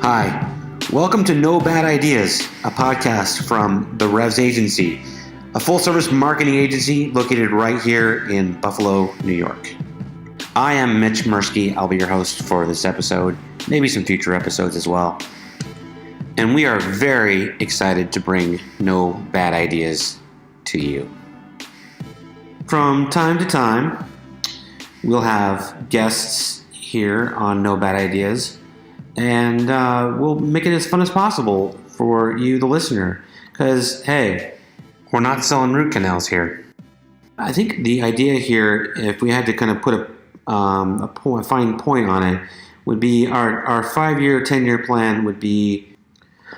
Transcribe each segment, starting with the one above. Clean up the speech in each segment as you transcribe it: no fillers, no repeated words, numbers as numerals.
Hi, welcome to No Bad Ideas, a podcast from the Revs Agency, a full-service marketing agency located right here in Buffalo, New York. I am Mitch Mirsky. I'll be your host for this episode, maybe some future episodes as well. And we are very excited to bring No Bad Ideas to you. From time to time, we'll have guests here on No Bad Ideas, and we'll make it as fun as possible for you, the listener, because, hey, we're not selling root canals here. I think the idea here, if we had to kind of put a fine point on it, would be our 5-year, 10-year plan would be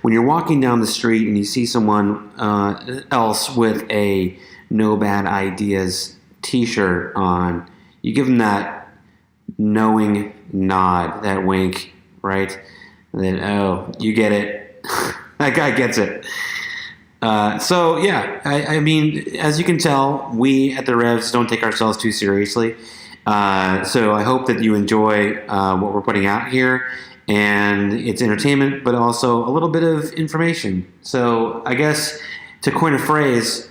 when you're walking down the street and you see someone else with a No Bad Ideas t-shirt on, you give them that knowing nod, that wink, right? And then, oh, you get it. That guy gets it. I mean, as you can tell, we at the Revs don't take ourselves too seriously. So I hope that you enjoy what we're putting out here. And it's entertainment, but also a little bit of information. So I guess to coin a phrase,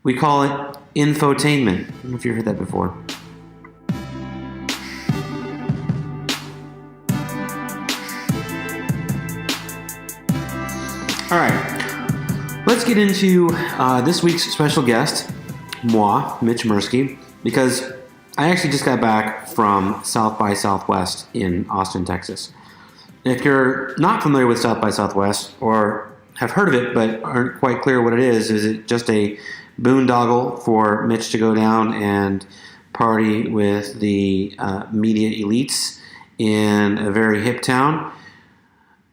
we call it infotainment. I don't know if you've heard that before. All right, let's get into this week's special guest, moi, Mitch Mirsky, because I actually just got back from South by Southwest in Austin, Texas. If you're not familiar with South by Southwest or have heard of it but aren't quite clear what it is it just a boondoggle for Mitch to go down and party with the media elites in a very hip town?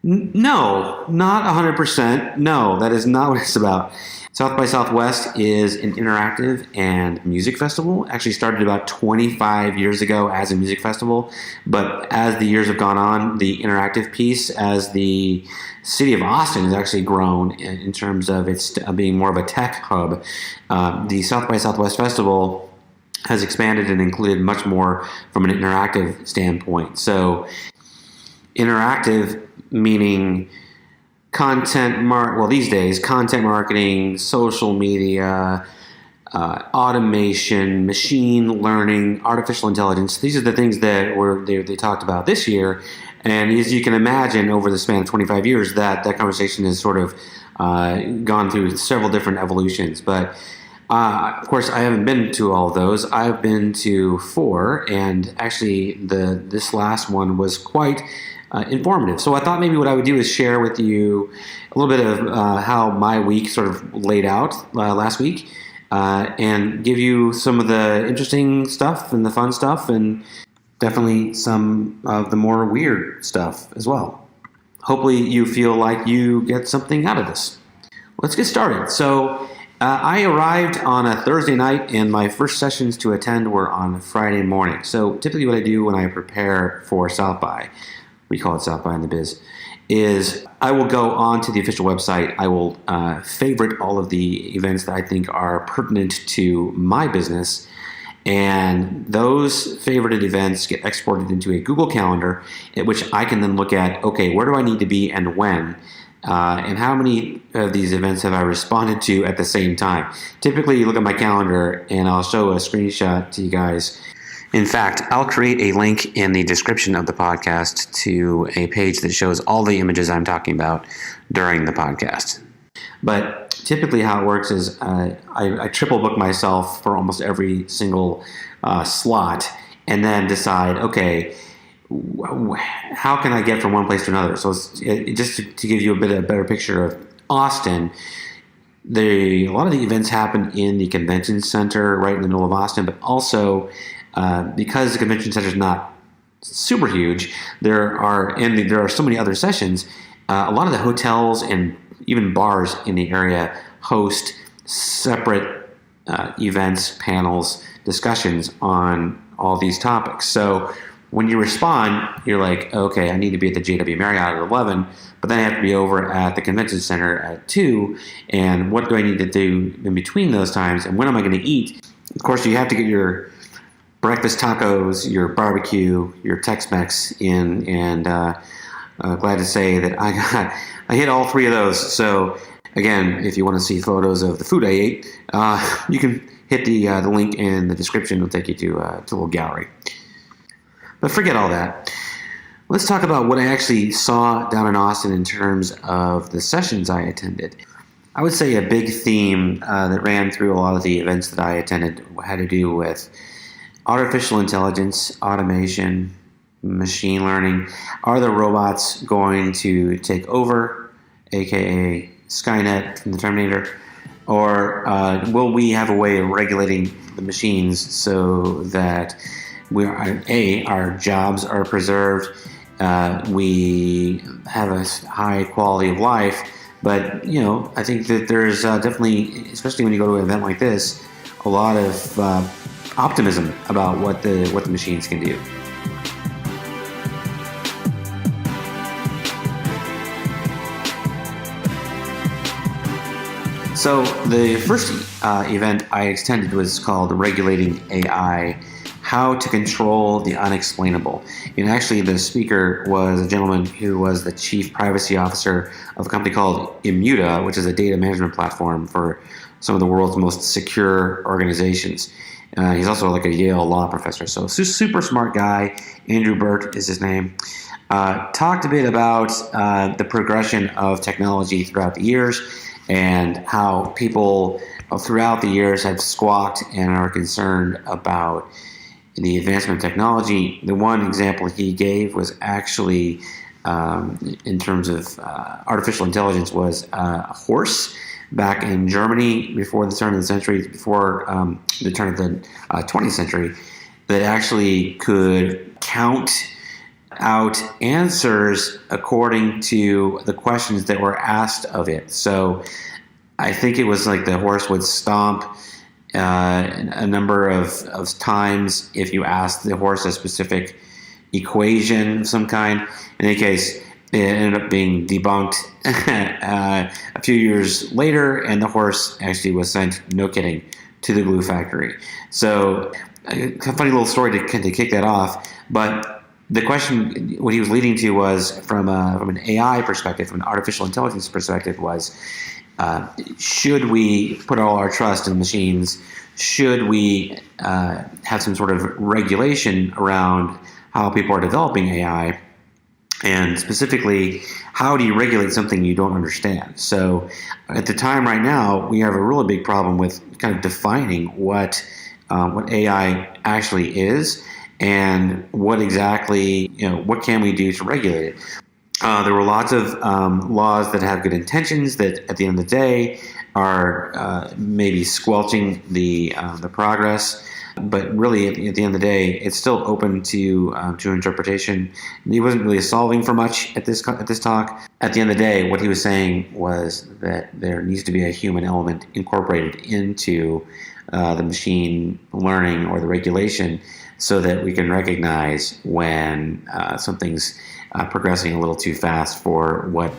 No, not 100%. No, that is not what it's about. South by Southwest is an interactive and music festival. Actually started about 25 years ago as a music festival, but as the years have gone on, the interactive piece, as the city of Austin has actually grown in terms of its being more of a tech hub, the South by Southwest Festival has expanded and included much more from an interactive standpoint. So interactive meaning these days, content marketing, social media, automation, machine learning, artificial intelligence. These are the things that they talked about this year. And as you can imagine, over the span of 25 years, that conversation has sort of gone through several different evolutions. But of course, I haven't been to all of those. I've been to 4, and actually this last one was quite informative. So I thought maybe what I would do is share with you a little bit of how my week sort of laid out last week, and give you some of the interesting stuff and the fun stuff, and definitely some of the more weird stuff as well. Hopefully you feel like you get something out of this. Let's get started. So I arrived on a Thursday night, and my first sessions to attend were on Friday morning. So typically what I do when I prepare for South by, we call it South by in the biz, is I will go on to the official website. I will favorite all of the events that I think are pertinent to my business, and those favorited events get exported into a Google Calendar, at which I can then look at, okay, where do I need to be and when, and how many of these events have I responded to at the same time. Typically, you look at my calendar, and I'll show a screenshot to you guys. In fact, I'll create a link in the description of the podcast to a page that shows all the images I'm talking about during the podcast. But typically how it works is I triple book myself for almost every single slot, and then decide, okay, how can I get from one place to another? So just to give you a better picture of Austin, a lot of the events happen in the convention center right in the middle of Austin, but also because the convention center is not super huge, there are so many other sessions. A lot of the hotels and even bars in the area host separate events, panels, discussions on all these topics. So when you respond, you're like, okay, I need to be at the JW Marriott at 11, but then I have to be over at the convention center at 2, and what do I need to do in between those times, and when am I going to eat? Of course, you have to get your breakfast tacos, your barbecue, your Tex-Mex in, and glad to say that I hit all three of those. So again, if you want to see photos of the food I ate, you can hit the link in the description. It'll take you to a little gallery. But forget all that. Let's talk about what I actually saw down in Austin in terms of the sessions I attended. I would say a big theme that ran through a lot of the events that I attended had to do with artificial intelligence, automation, machine learning. Are the robots going to take over, aka Skynet from the Terminator? Or will we have a way of regulating the machines so that our jobs are preserved, we have a high quality of life? But, I think that there's definitely, especially when you go to an event like this, a lot of optimism about what the machines can do. So the first event I attended was called Regulating AI, How to Control the Unexplainable. And actually the speaker was a gentleman who was the chief privacy officer of a company called Immuta, which is a data management platform for some of the world's most secure organizations. He's also like a Yale law professor, so super smart guy. Andrew Burt is his name. Talked a bit about the progression of technology throughout the years and how people throughout the years have squawked and are concerned about the advancement of technology. The one example he gave was actually, in terms of artificial intelligence, was a horse back in Germany before the turn of the century, before the turn of the 20th century, that actually could count out answers according to the questions that were asked of it. So I think it was like the horse would stomp a number of times if you asked the horse a specific equation of some kind. In any case, it ended up being debunked a few years later, and the horse actually was sent, no kidding, to the glue factory. So a funny little story to kick that off, but the question, what he was leading to was from an AI perspective, from an artificial intelligence perspective, was should we put all our trust in machines? Should we have some sort of regulation around how people are developing AI? And specifically, how do you regulate something you don't understand? So at the time right now, we have a really big problem with kind of defining what AI actually is and what exactly, what can we do to regulate it. There were lots of laws that have good intentions that at the end of the day are maybe squelching the progress. But really, at the end of the day, it's still open to interpretation. He wasn't really solving for much at this talk. At the end of the day, what he was saying was that there needs to be a human element incorporated into the machine learning or the regulation, so that we can recognize when something's progressing a little too fast for what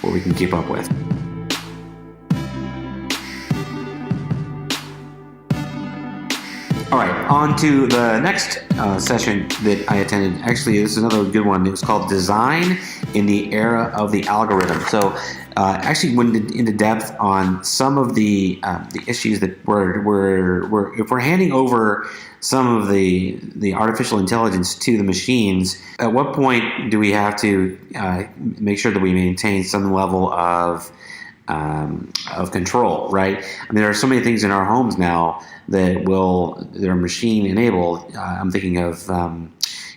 we can keep up with. All right, on to the next session that I attended. Actually, this is another good one. It was called Design in the Era of the Algorithm. So actually went into depth on some of the issues that were if we're handing over some of the artificial intelligence to the machines, at what point do we have to make sure that we maintain some level of control, right? I mean, there are so many things in our homes now that are machine enabled. I'm thinking of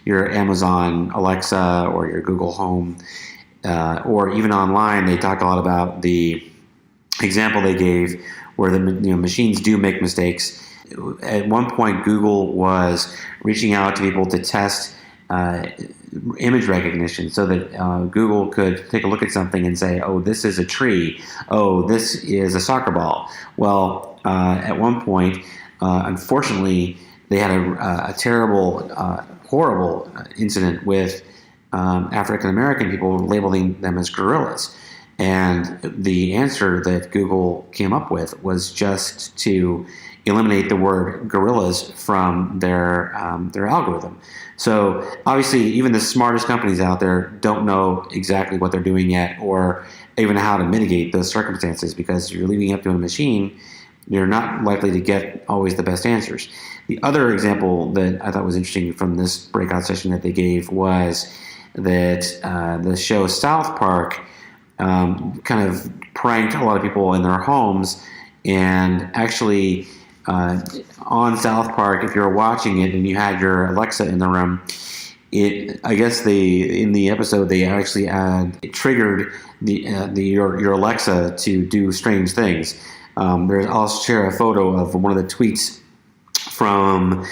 your Amazon Alexa or your Google Home, or even online. They talk a lot about the example they gave where the machines do make mistakes. At one point, Google was reaching out to people to test image recognition so that Google could take a look at something and say, oh, this is a tree. Oh, this is a soccer ball. Well, at one point, unfortunately, they had a terrible, horrible incident with African American people labeling them as gorillas. And the answer that Google came up with was just to eliminate the word gorillas from their algorithm. So obviously, even the smartest companies out there don't know exactly what they're doing yet, or even how to mitigate those circumstances. Because if you're leaving it up to a machine, you're not likely to get always the best answers. The other example that I thought was interesting from this breakout session that they gave was that the show South Park kind of pranked a lot of people in their homes, and actually on South Park, if you're watching it and you had your Alexa in the room, I guess in the episode they actually it triggered your Alexa to do strange things. I'll share a photo of one of the tweets from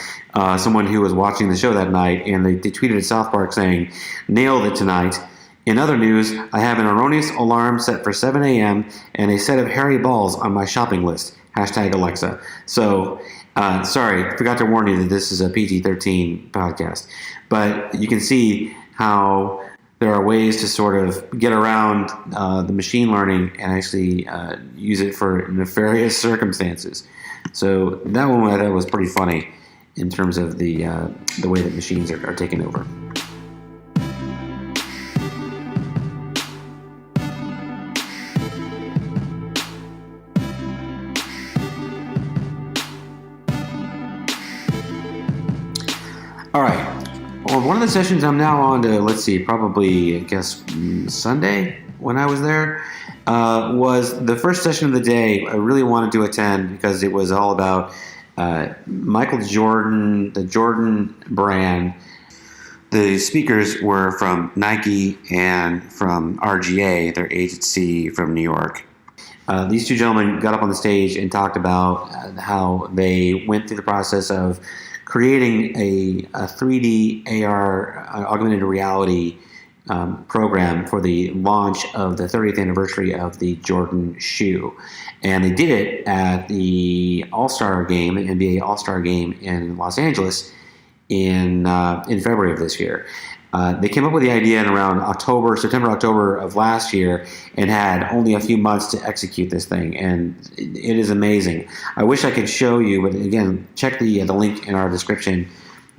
someone who was watching the show that night, and they tweeted at South Park saying, "Nailed it tonight. In other news, I have an erroneous alarm set for 7 a.m. and a set of hairy balls on my shopping list. Hashtag Alexa." So, sorry, forgot to warn you that this is a PG-13 podcast. But you can see how there are ways to sort of get around the machine learning and actually use it for nefarious circumstances. So that one I thought was pretty funny in terms of the way that machines are taking over. All right. Well, one of the sessions I'm now on to, let's see, probably, I guess, Sunday when I was there, was the first session of the day. I really wanted to attend because it was all about Michael Jordan, the Jordan brand. The speakers were from Nike and from RGA, their agency from New York. These two gentlemen got up on the stage and talked about how they went through the process of creating a 3D AR augmented reality program for the launch of the 30th anniversary of the Jordan shoe. And they did it at the All-Star game, the NBA All-Star game in Los Angeles in February of this year. They came up with the idea in around September, October of last year, and had only a few months to execute this thing. And it is amazing. I wish I could show you, but again, check the link in our description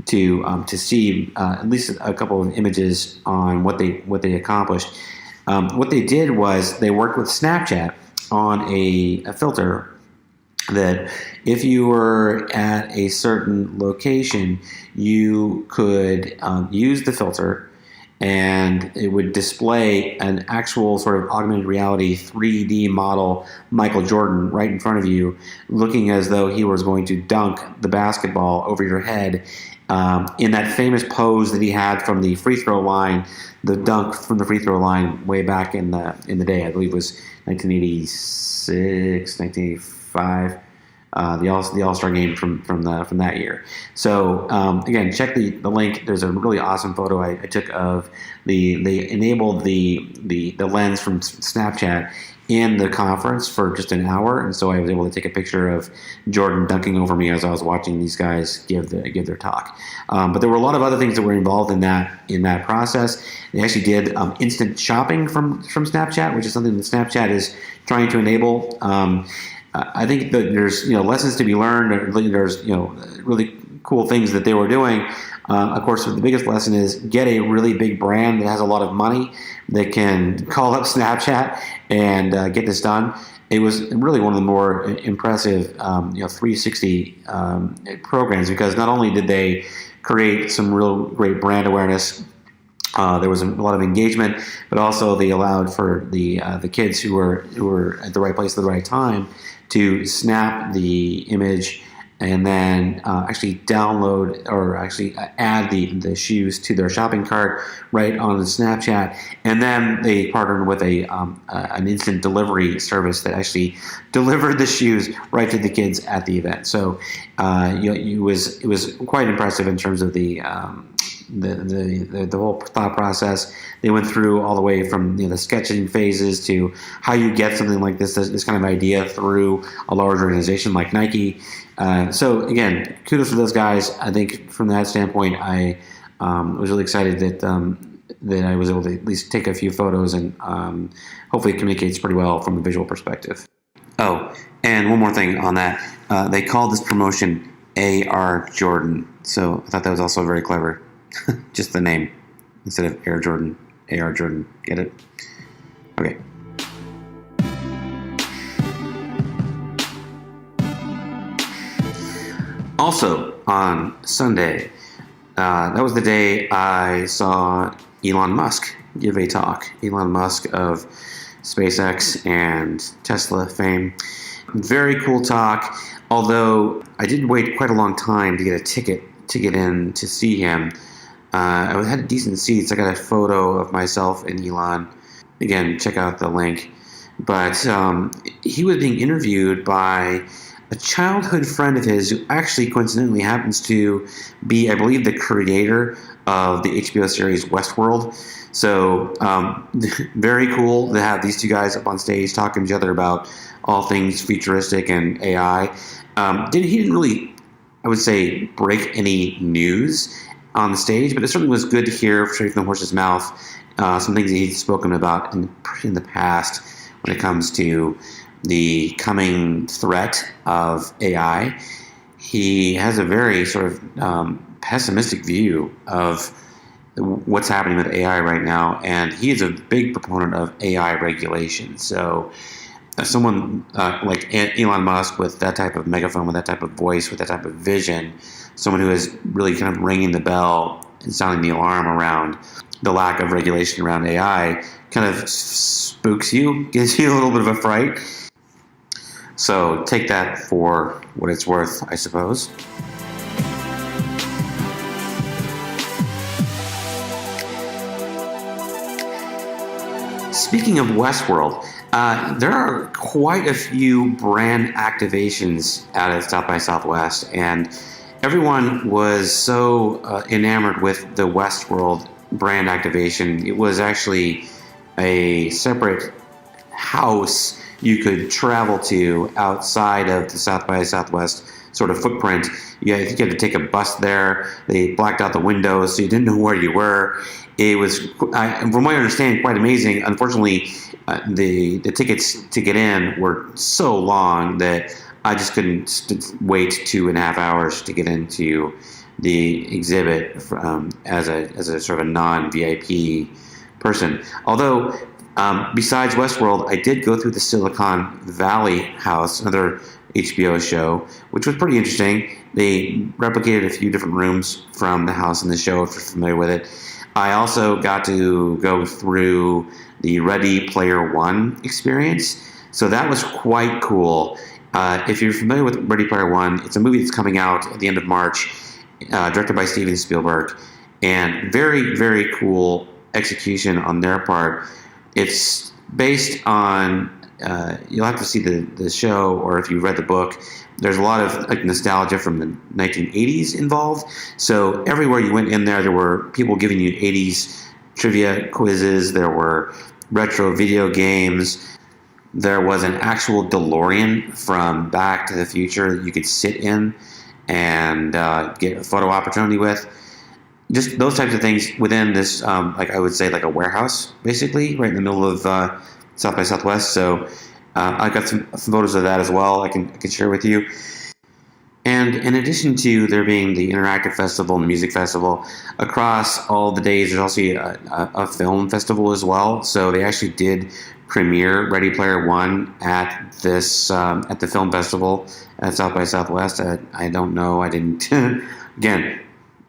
to see at least a couple of images on what they accomplished. What they did was they worked with Snapchat on a filter that if you were at a certain location, you could use the filter and it would display an actual sort of augmented reality 3D model Michael Jordan right in front of you, looking as though he was going to dunk the basketball over your head in that famous pose that he had from the free throw line, the dunk from the free throw line way back in the day. I believe it was 1986, 1985. The All-Star game from that year. So again, check the link. There's a really awesome photo I took of they enabled the lens from Snapchat in the conference for just an hour, and so I was able to take a picture of Jordan dunking over me as I was watching these guys give their talk. But there were a lot of other things that were involved in that process. They actually did instant shopping from Snapchat, which is something that Snapchat is trying to enable. I think that there's lessons to be learned. There's really cool things that they were doing. Of course, the biggest lesson is get a really big brand that has a lot of money that can call up Snapchat and get this done. It was really one of the more impressive 360 programs, because not only did they create some real great brand awareness, there was a lot of engagement, but also they allowed for the kids who were at the right place at the right time to snap the image and then actually download or actually add the shoes to their shopping cart right on the Snapchat. And then they partnered with an instant delivery service that actually delivered the shoes right to the kids at the event. So it was quite impressive in terms of the whole thought process. They went through all the way from the sketching phases to how you get something like this kind of idea through a large organization like Nike. So again, kudos to those guys. I think from that standpoint, I was really excited that that I was able to at least take a few photos, and hopefully it communicates pretty well from a visual perspective. Oh, and one more thing on that. They called this promotion AR Jordan. So I thought that was also very clever. Just the name instead of Air Jordan. AR Jordan. Get it? Okay. Also, on Sunday, that was the day I saw Elon Musk give a talk. Elon Musk of SpaceX and Tesla fame. Very cool talk, although I did wait quite a long time to get a ticket to get in to see him. I had decent seats. I got a photo of myself and Elon. Again, check out the link. But he was being interviewed by a childhood friend of his who actually coincidentally happens to be, I believe, the creator of the HBO series Westworld. So very cool to have these two guys up on stage talking to each other about all things futuristic and AI. He didn't really, I would say, break any news on the stage, but it certainly was good to hear straight from the horse's mouth some things that he'd spoken about in the past when it comes to the coming threat of AI. He has a very sort of pessimistic view of what's happening with AI right now, and he is a big proponent of AI regulation. So someone like Elon Musk with that type of megaphone, with that type of voice, with that type of vision, someone who is really kind of ringing the bell and sounding the alarm around the lack of regulation around AI kind of spooks you, gives you a little bit of a fright. So take that for what it's worth, I suppose. Speaking of Westworld, there are quite a few brand activations out of South by Southwest, and everyone was so enamored with the Westworld brand activation. It was actually a separate house you could travel to outside of the South by Southwest sort of footprint. I think you had to take a bus there. They blacked out the windows, so you didn't know where you were. It was, from my understanding, quite amazing. Unfortunately, the tickets to get in were so long that I just couldn't wait 2.5 hours to get into the exhibit as a sort of a non-VIP person. Although, besides Westworld, I did go through the Silicon Valley House, another HBO show, which was pretty interesting. They replicated a few different rooms from the house in the show, if you're familiar with it. I also got to go through the Ready Player One experience, so that was quite cool. If you're familiar with Ready Player One, it's a movie that's coming out at the end of March, directed by Steven Spielberg, and very, very cool execution on their part. It's based on, you'll have to see the show, or if you read the book, there's a lot of like nostalgia from the 1980s involved. So everywhere you went in there were people giving you 80s trivia quizzes. There were retro video games. There was an actual DeLorean from Back to the Future that you could sit in and get a photo opportunity with. Just those types of things within this, like I would say, like a warehouse, basically, right in the middle of South by Southwest. So I got some photos of that as well I can share with you. And in addition to there being the Interactive Festival and the Music Festival, across all the days there's also a film festival as well. So they actually did premiere Ready Player One at this at the film festival at South by Southwest. I don't know. I didn't. Again,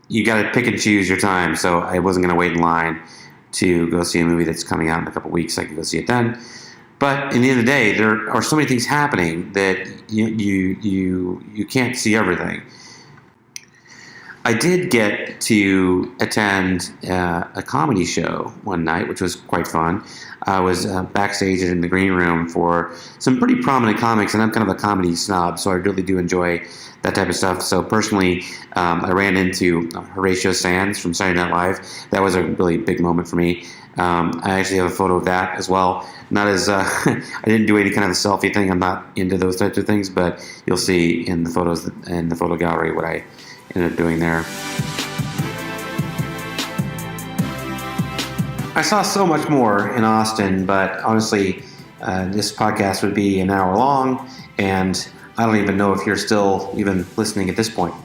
you got to pick and choose your time. So I wasn't going to wait in line to go see a movie that's coming out in a couple weeks. I could go see it then. But in the end of the day, there are so many things happening that you can't see everything. I did get to attend a comedy show one night, which was quite fun. I was backstage in the green room for some pretty prominent comics, and I'm kind of a comedy snob, so I really do enjoy that type of stuff. So personally, I ran into Horatio Sands from Saturday Night Live. That was a really big moment for me. I actually have a photo of that as well. Not as I didn't do any kind of a selfie thing. I'm not into those types of things, but you'll see in the photos in the photo gallery what I ended up doing there. I saw so much more in Austin, but honestly, this podcast would be an hour long, and I don't even know if you're still even listening at this point.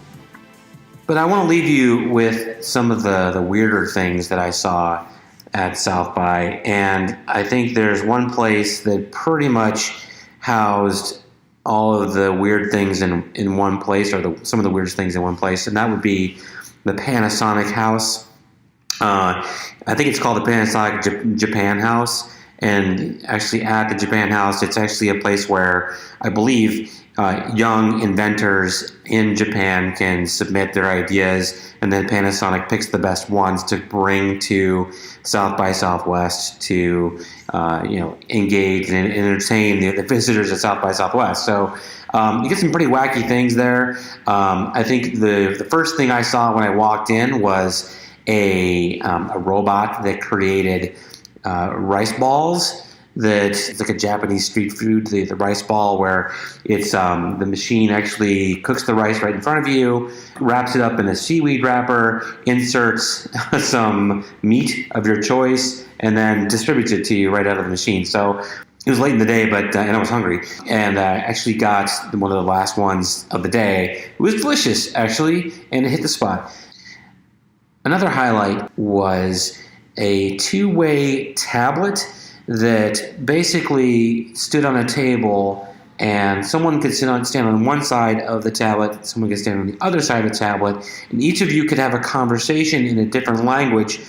But I want to leave you with some of the weirder things that I saw at South by, and I think there's one place that pretty much housed all of the weird things in one place, or some of the weirdest things in one place, and that would be the Panasonic House. I think it's called the Panasonic Japan House, and actually at the Japan House, it's actually a place where I believe young inventors in Japan can submit their ideas, and then Panasonic picks the best ones to bring to South by Southwest to engage and entertain the visitors at South by Southwest. So you get some pretty wacky things there. I think the first thing I saw when I walked in was a robot that created rice balls. It's like a Japanese street food, the rice ball, where it's the machine actually cooks the rice right in front of you, wraps it up in a seaweed wrapper, inserts some meat of your choice, and then distributes it to you right out of the machine. So it was late in the day, and I was hungry, and I actually got one of the last ones of the day. It was delicious, actually, and it hit the spot. Another highlight was a two-way tablet that basically stood on a table, and someone could stand on one side of the tablet, someone could stand on the other side of the tablet, and each of you could have a conversation in a different language,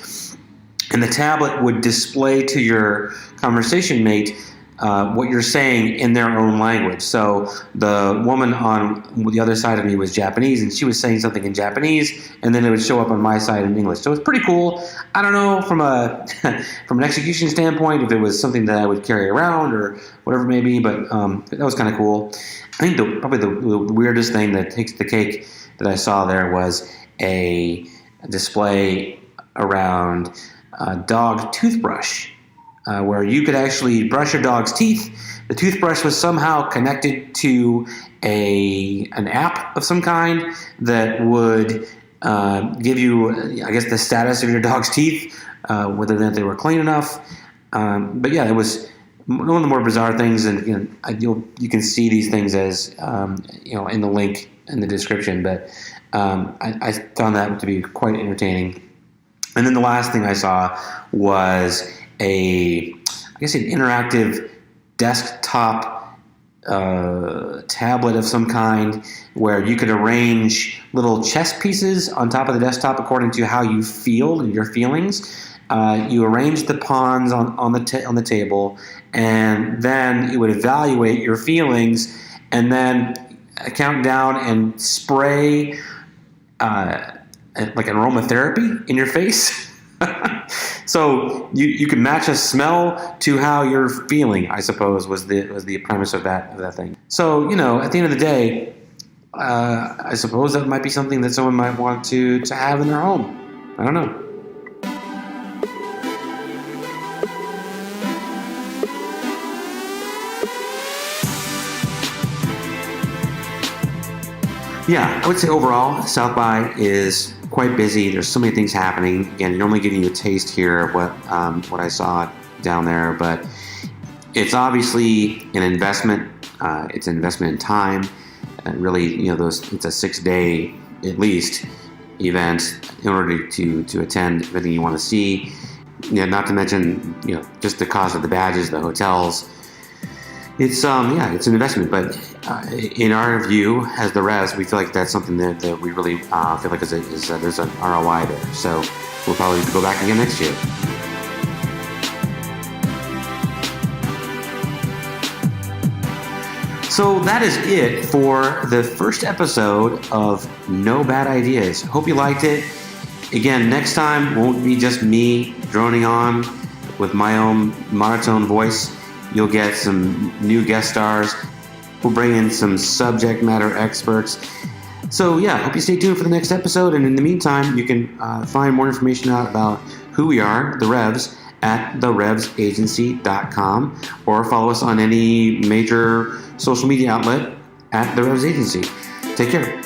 and the tablet would display to your conversation mate what you're saying in their own language. So the woman on the other side of me was Japanese, and she was saying something in Japanese, and then it would show up on my side in English. So it's pretty cool. I don't know from an execution standpoint if it was something that I would carry around or whatever it may be, but that was kind of cool. I think probably the weirdest thing that takes the cake that I saw there was a display around a dog toothbrush. Where you could actually brush your dog's teeth. The toothbrush was somehow connected to an app of some kind that would give you, I guess, the status of your dog's teeth, whether or not they were clean enough. But yeah, it was one of the more bizarre things, and you can see these things as in the link in the description. But I found that to be quite entertaining. And then the last thing I saw was an interactive desktop tablet of some kind where you could arrange little chess pieces on top of the desktop according to how you feel and your feelings. You arrange the pawns on the table, and then it would evaluate your feelings, and then count down and spray like an aromatherapy in your face. So you can match a smell to how you're feeling, I suppose, was the premise of that thing. So, at the end of the day, I suppose that might be something that someone might want to have in their home. I don't know. Yeah, I would say overall, South by is quite busy. There's so many things happening. Again, you're only getting you a taste here of what I saw down there, but it's obviously an investment. It's an investment in time. And really, it's a 6-day at least event in order to attend everything you want to see. Not to mention, just the cost of the badges, the hotels. It's it's an investment, but in our view, as the Revs, we feel like that's something that we really feel like there's an ROI there. So we'll probably go back again next year. So that is it for the first episode of No Bad Ideas. Hope you liked it. Again, next time won't be just me droning on with my own monotone voice. You'll get some new guest stars. We'll bring in some subject matter experts. So yeah, hope you stay tuned for the next episode. And in the meantime, you can find more information out about who we are, the Revs, at therevsagency.com, or follow us on any major social media outlet at the Revs Agency. Take care.